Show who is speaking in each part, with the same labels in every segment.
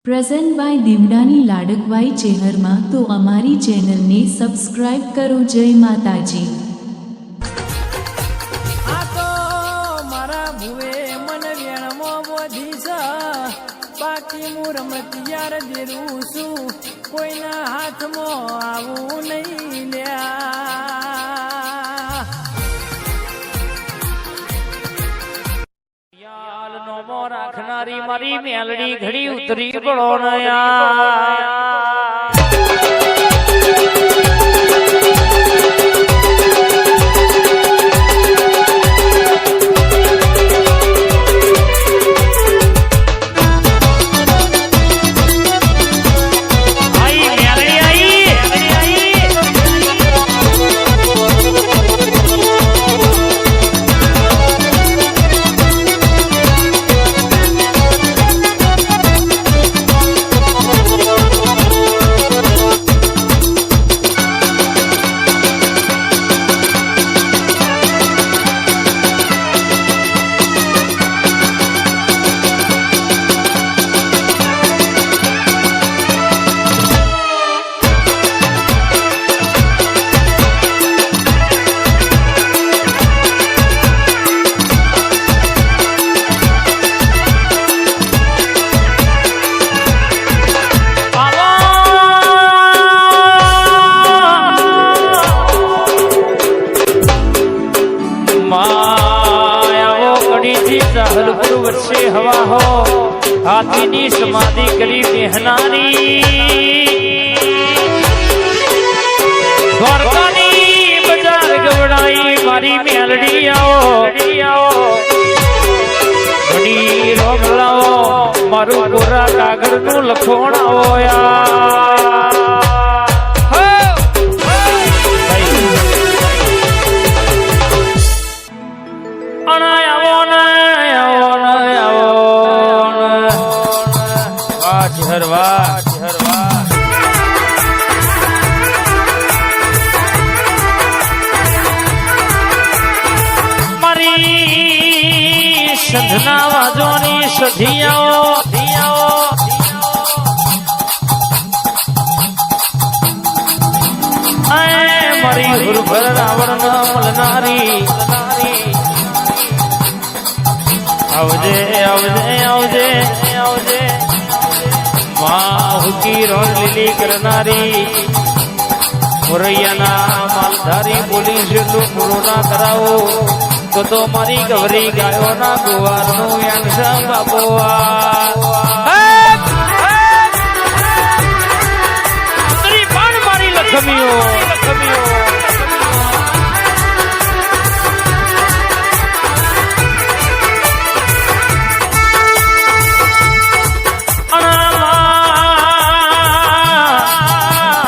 Speaker 1: Present by દીવડાની લાડકવાઈ ચેનલમાં તો અમારી ચેનલને સબસ્ક્રાઇબ કરો. જય માતાજી.
Speaker 2: આ તો મારા ભુવે મન વેણમો બોધી છે, બાકી હું રમતિયાર દેરું છું, કોઈના હાથમાં આવું નહીં લ્યા. યાલ નોમો રાખનારી મારી મેલડી ઘડી ઉતરી પડો નયા. વર્ષે હવા હો હાથીની સમાધિ કરી બેહનારી, દ્વારકાની બજાર ગવડાઈ મારી મેલડી આવો, ઘડી રોગ લાવો, મારું કોરા કાગળનું લખોણ આવો યાર. મારી સંધના વાજોની સધિયાઓ મારી હુરભર રાવણ મળનારી, આવજે આવજે આવજે આવજે માં હુકી રોલ લીલી કરનારી, મોરૈયાના માલધારી પોલીસ જેટલું પૂરું ના કરાવો તો મારી ગવરી ગાયોના ગુવારનું વ્યાંસા બાપુઆ મારી લખમીઓ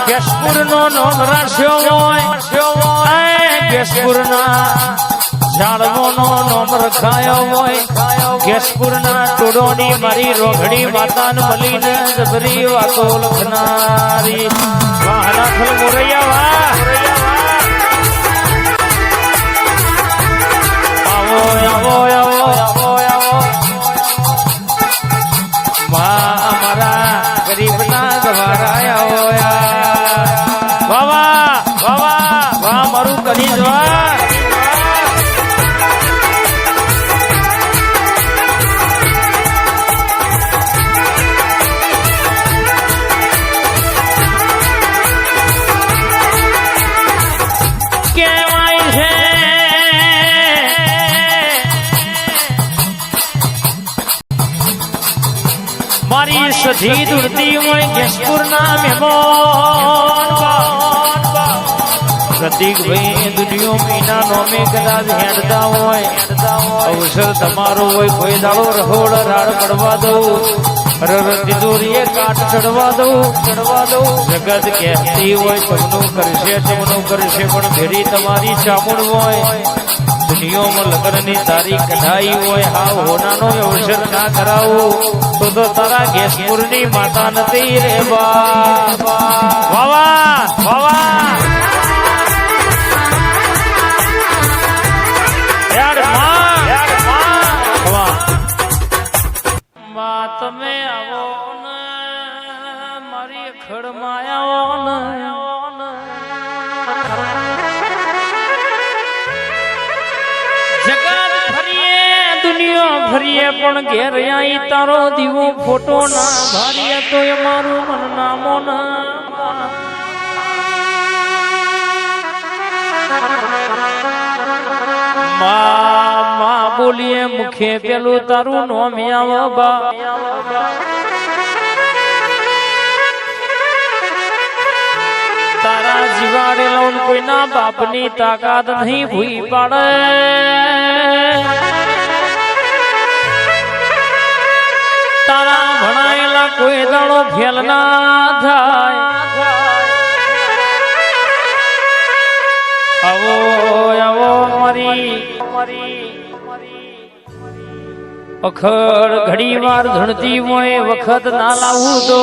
Speaker 2: કેશપુરનો નોમ રાખ્યો હોય, કેશપુરના ઝાડવોનો નોમ રખાયો હોય, કેશપુરના ટોડોની મારી રોઘડી માતાન મળીને જબરી વાતો લખનારી વાહનાથલ મોરૈયા આવો આવો આવો આવો આવો મારા ગરીબના ગવારા આવો વાહ વાહ વાહ વાહ મારું કરી જવા. મારી સધી દુરતી હોય કેશપુરના મહેમાન પ્રતિક ભાઈ દુનિયો મહિના નોમે કદાચ હેડતા હોય, અવસર તમારો હોય કોઈ દાડો રહોડ રાડ પડવા દઉં, તિજોરીએ કાટ ચડવા દઉં, જગત કહેતી હોય તમનું કરશે પણ ભેરી તમારી ચામુંડ હોય, દુનિયામાં લગ્નની તારીખ કઢાઈ હોય, હાવ હોનાનો અવસર ના કરાવું તો તારા કેશપુરની માતા નથી રે વાવા વાવા તમે આવો ને ખડમાયા જગત ફરીએ દુનિયા ફરીએ પણ ઘેર આઈ તારો દીવો ફોટો ના ભારીએ તો અમારું મન નામો ના માં બોલીએ મુખે પેલું તારું નોમ આવવા તારા જીવાડે લોન કોઈના બાપની તાકાત નહીં ભૂઈ પાડે તારા ભણાયેલા કોઈ દાડો ફેલ ના થાય આવો આવો મારી અખડ ઘડી વાર ધણતી હોય વખત ના લાવું તો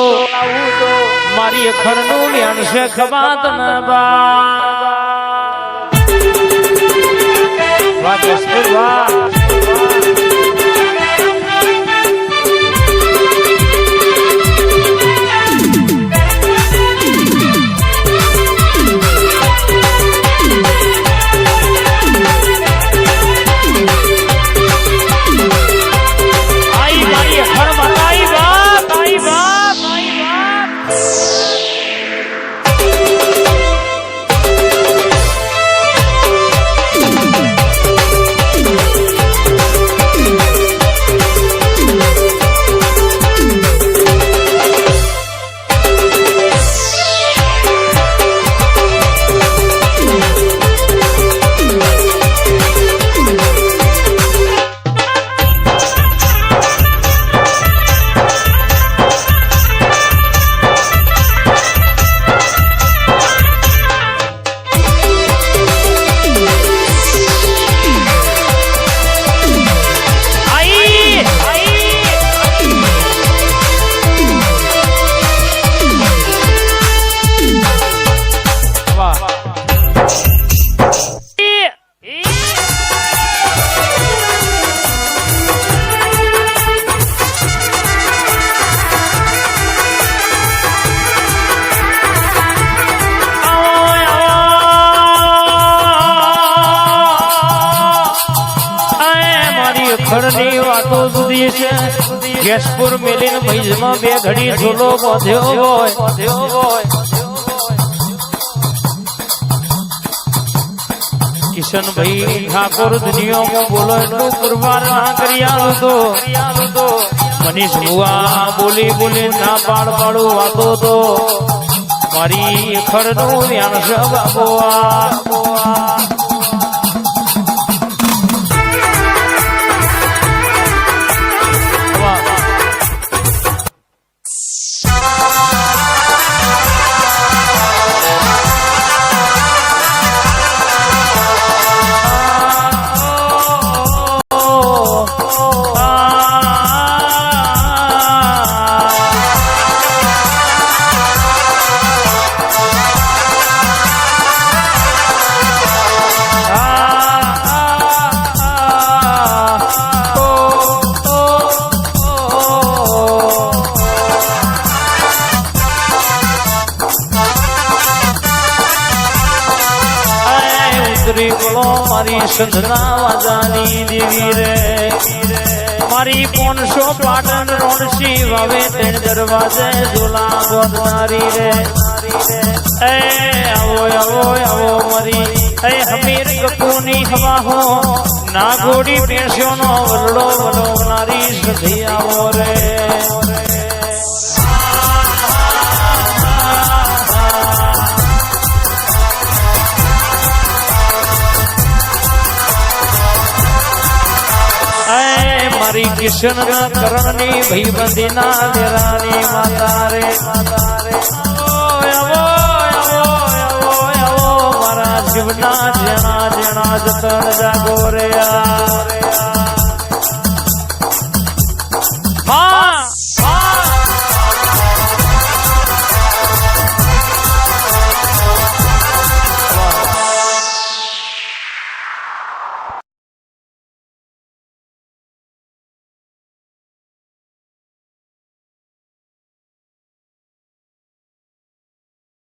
Speaker 2: મારી અખડ નું વ્યાન છે ખબાત ના બા ખડની વાતો સુધી છે ગેસપુર મેલીન મૈજમાં બે ઘડી ઝોલો બાંધ્યો હોય કિશનભાઈ ઠાકોર દુનિયામાં બોલો એટલું પુરવાર ના કરી આલું તો મનીષ ભુવા બોલી બોલી ના પાડું વાતો તો મારી ખડનું વ્યાન છે બાબોઆ મારી સંધના વાજાની દેવી રે મારી 500 પાટણ રોણસી વાવે 3 દરવાજે ઝોલા ગોદનારી રે એ આવો આવો આવો મારી એ હમીર કપૂની હવા હો ના ઘોડી પેશોનો વલડો વલોવનારી સધી આવો રે મારી કિશન કરણ ની ભાઈબંધી ના લેરાની